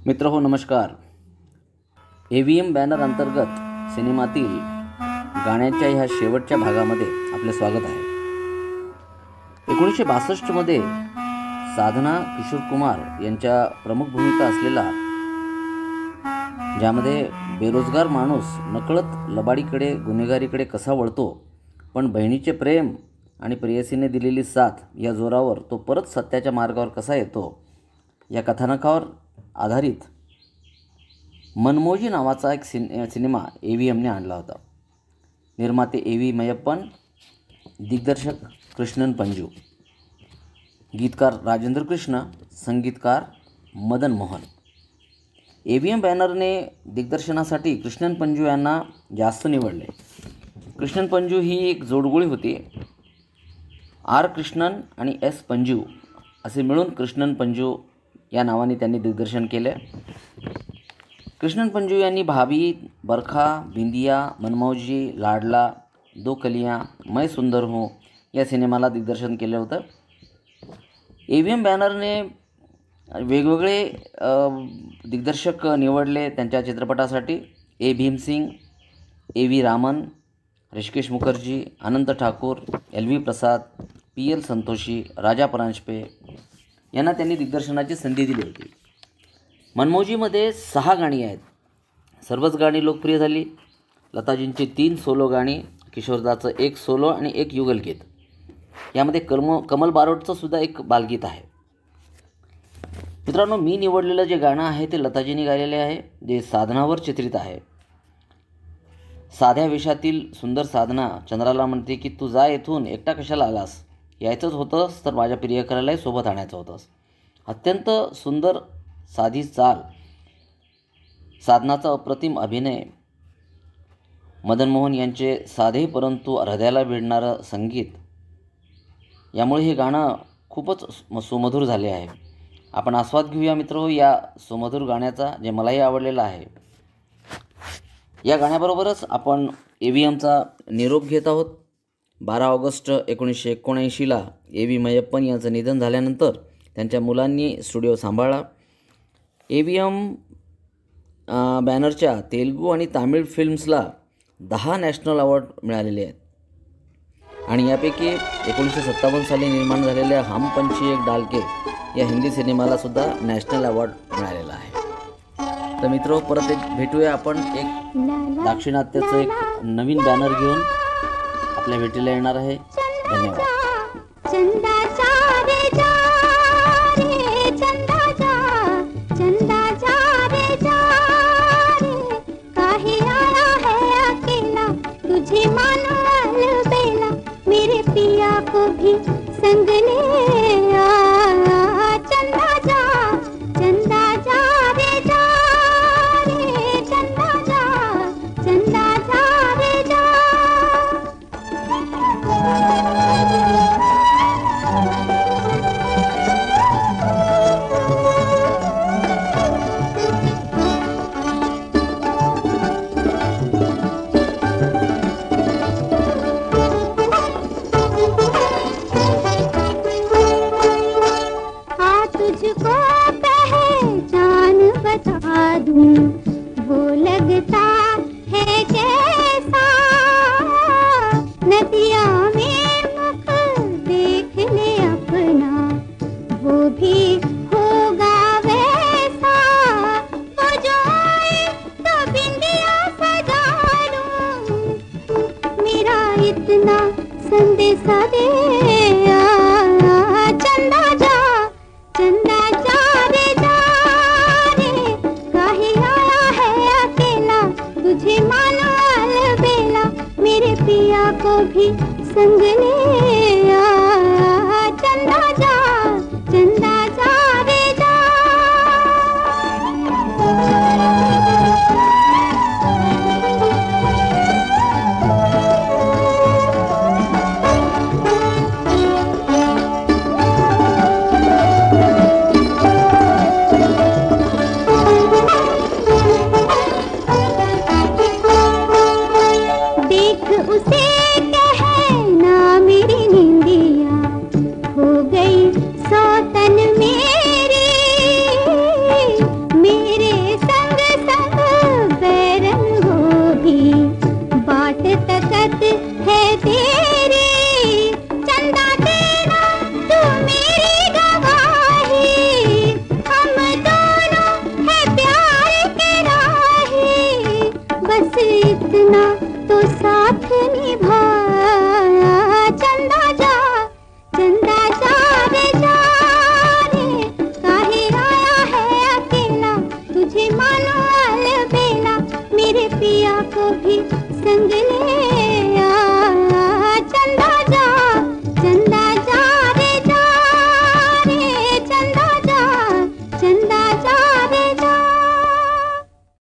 मित्रहो नमस्कार. AVM banner अंतर्गत सिनेमातील गाण्याच्या ह्या शेवटच्या भागामध्ये आपले स्वागत आहे. 1962 मध्ये साधना किशोर कुमार यांच्या प्रमुख भूमिका असलेला, ज्यामध्ये बेरोजगार माणूस नकळत लबाडीकडे गुन्हेगारीकडे कसा वळतो, पण बहिणीचे प्रेम आणि प्रेयसीने दिलेली साथ या जोरावर तो परत सत्याच्या मार्गावर कसा येतो, या कथानकावर आधारित मनमोजी नावाचा एक सिनेमा AVMने आणला होता. निर्माते AV मयप्पन, दिग्दर्शक कृष्णन पंजू, गीतकार राजेंद्र कृष्ण, संगीतकार मदन मोहन. AVM बॅनरने दिग्दर्शनासाठी कृष्णन पंजू यांना जास्त निवडले. कृष्णन पंजू ही एक जोडगोळी होती. R कृष्णन आणि S पंजू असे मिळून कृष्णन पंजू या नावाने त्यांनी दिग्दर्शन केले. कृष्णन पंजू यांनी भाभी, बरखा, बिंदिया, मनमौजी, लाडला, दो कलियां, मैं सुंदर हूँ या सिनेमाला दिग्दर्शन केले होतं. AVM बॅनरने वेगवेगळे दिग्दर्शक निवडले त्यांच्या चित्रपटासाठी. A Bhimsing, AV Raman, Rishikesh Mukherjee, Anant Thakur, LV Prasad, PL संतोषी, राजा परांजपे यांना त्यांनी दिग्दर्शनाची संधी दिली होती. मनमौजीमध्ये 6 गाणी आहेत. सर्वच गाणी लोकप्रिय झाली. लताजींची 3 सोलो गाणी, किशोरदाचं 1 सोलो आणि 1 युगलगीत. यामध्ये कमल बारोटचं सुद्धा एक बालगीत आहे. मित्रांनो, मी निवडलेलं जे गाणं आहे ते लताजींनी गायलेले आहे, जे साधनावर चित्रित आहे. साध्या वेशातील सुंदर साधना चंद्राला म्हणते की तू जा येथून, एकटा कशाला आलास, यायचंच होतंस तर माझ्या प्रियकरालाही सोबत आणायचं होतंस. अत्यंत सुंदर साधी चाल, साधनाचा अप्रतिम अभिनय, मदन मोहन यांचे साधे परंतु हृदयाला भिडणारं संगीत, यामुळे हे गाणं खूपच सुमधुर झाले आहे. आपण आस्वाद घेऊया मित्र या सुमधुर गाण्याचा, जे मलाही आवडलेलं आहे. या गाण्याबरोबरच आपण AVMचा निरोप घेत आहोत. 12 ऑगस्ट 1979ला AV मयप्पन यांचं निधन झाल्यानंतर त्यांच्या मुलांनी स्टुडिओ सांभाळला. AVM बॅनरच्या तेलुगू आणि तामिळ फिल्म्सला 10 नॅशनल अवॉर्ड मिळालेले आहेत. आणि यापैकी 1957 साली निर्माण झालेल्या हम पंछी एक डाल के या हिंदी सिनेमालासुद्धा नॅशनल अवॉर्ड मिळालेला आहे. तर मित्र, परत एक भेटूया आपण एक दाक्षिणात्याचं एक नवीन बॅनर घेऊन आपल्या भेटीला येणार आहे. धन्यवाद. मेरे पिया को भी संग ले आ, चंदा जा रे जा रे, चंदा जा रे जा. तुझको पहचान बता दूं, वो लगता है जैसा नदिया में मुख देख ले अपना, वो भी होगा वैसा. वो जो आए तो बिंदिया सजा लूं, मेरा इतना संदेशा दे आ, चंदा जा रे जा रे, काहे आया है अकेला, तुझे मानो अलबेला, मेरे पिया को भी संग ले आ, चंदा जा रे जा. उसे कहना संग